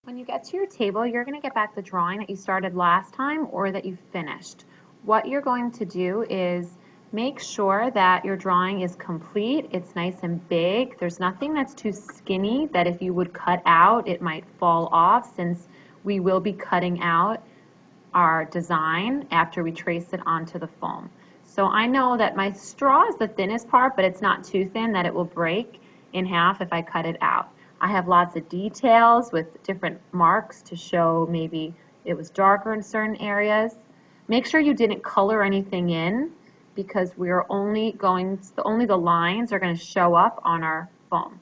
When you get to your table, you're going to get back the drawing that you started last time or that you finished. What you're going to do is make sure that your drawing is complete, it's nice and big. There's nothing that's too skinny that if you would cut out, it might fall off, since we will be cutting out our design after we trace it onto the foam. So I know that my straw is the thinnest part, but it's not too thin that it will break in half if I cut it out. I have lots of details with different marks to show maybe it was darker in certain areas. Make sure you didn't color anything in, because we're only the lines are going to show up on our foam.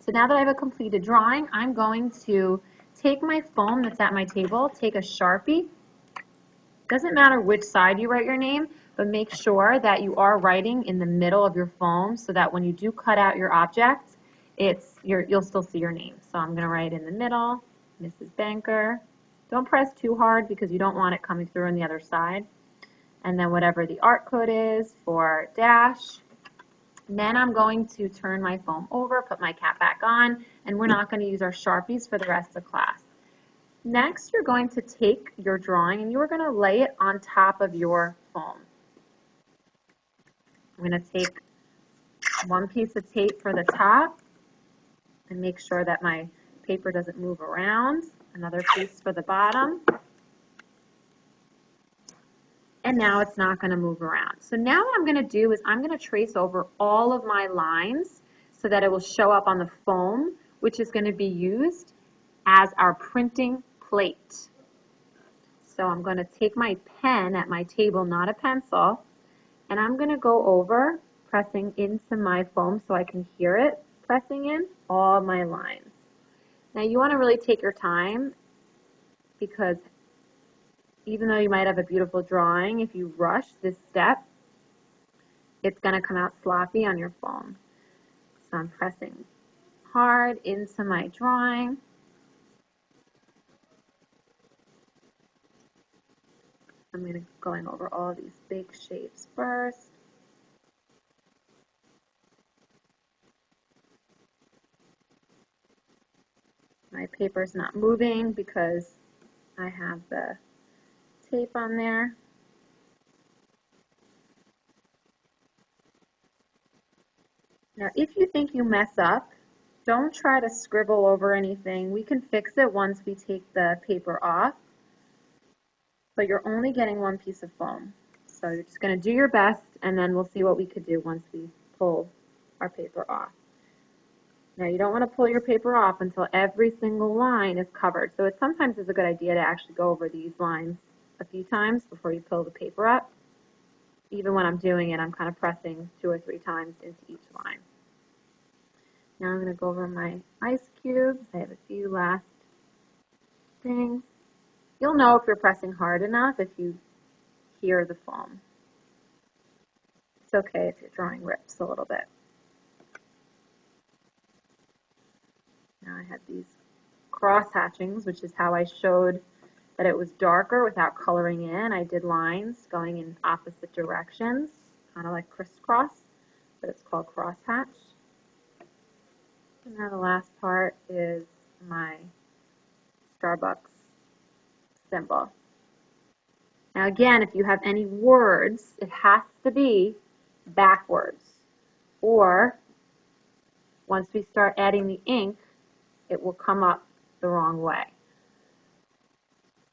So now that I have a completed drawing, I'm going to take my foam that's at my table, take a Sharpie. Doesn't matter which side you write your name, but make sure that you are writing in the middle of your foam so that when you do cut out your object, you'll still see your name. So I'm going to write in the middle, Mrs. Banker. Don't press too hard because you don't want it coming through on the other side. And then whatever the art code is for dash. And then I'm going to turn my foam over, put my cap back on, and we're not going to use our Sharpies for the rest of the class. Next, you're going to take your drawing and you're going to lay it on top of your foam. I'm going to take one piece of tape for the top and make sure that my paper doesn't move around. Another piece for the bottom. And now it's not going to move around. So now what I'm going to do is I'm going to trace over all of my lines so that it will show up on the foam, which is going to be used as our printing plate. So I'm going to take my pen at my table, not a pencil, and I'm going to go over, pressing into my foam so I can hear it, pressing in all my lines. Now you want to really take your time, because even though you might have a beautiful drawing, if you rush this step, it's going to come out sloppy on your foam. So I'm pressing hard into my drawing. I'm going over all these big shapes first. My paper's not moving because I have the tape on there. Now, if you think you mess up, don't try to scribble over anything. We can fix it once we take the paper off. But you're only getting one piece of foam. So you're just going to do your best, and then we'll see what we could do once we pull our paper off. Now you don't want to pull your paper off until every single line is covered. So sometimes it's a good idea to actually go over these lines a few times before you pull the paper up. Even when I'm doing it, I'm kind of pressing 2 or 3 times into each line. Now I'm going to go over my ice cubes. I have a few last things. You'll know if you're pressing hard enough if you hear the foam. It's okay if your drawing rips a little bit. Now I have these cross hatchings, which is how I showed that it was darker without coloring in. I did lines going in opposite directions, kind of like crisscross, but it's called crosshatch. And now the last part is my Starbucks symbol. Now again, if you have any words, it has to be backwards, or once we start adding the ink, it will come up the wrong way.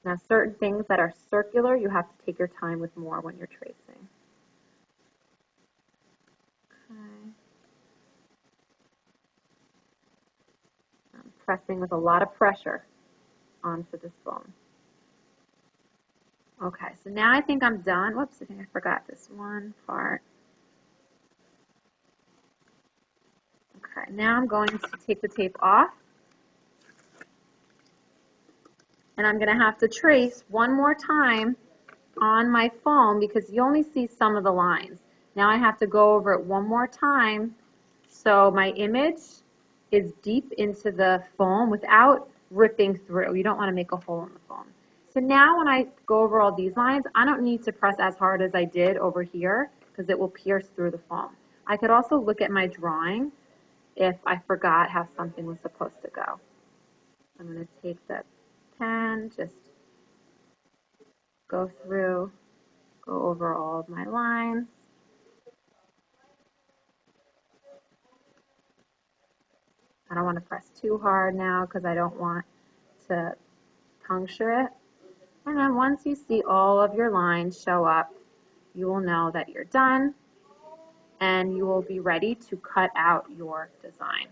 Now certain things that are circular, you have to take your time with more when you're tracing. Okay. I'm pressing with a lot of pressure onto this foam. Okay, so now I think I'm done. Whoops, I think I forgot this one part. Okay, now I'm going to take the tape off. And I'm going to have to trace one more time on my foam because you only see some of the lines. Now I have to go over it one more time so my image is deep into the foam without ripping through. You don't want to make a hole in the foam. So now when I go over all these lines, I don't need to press as hard as I did over here because it will pierce through the foam. I could also look at my drawing if I forgot how something was supposed to go. I'm going to take the pen, just go over all of my lines. I don't want to press too hard now because I don't want to puncture it. And then once you see all of your lines show up, you will know that you're done and you will be ready to cut out your design.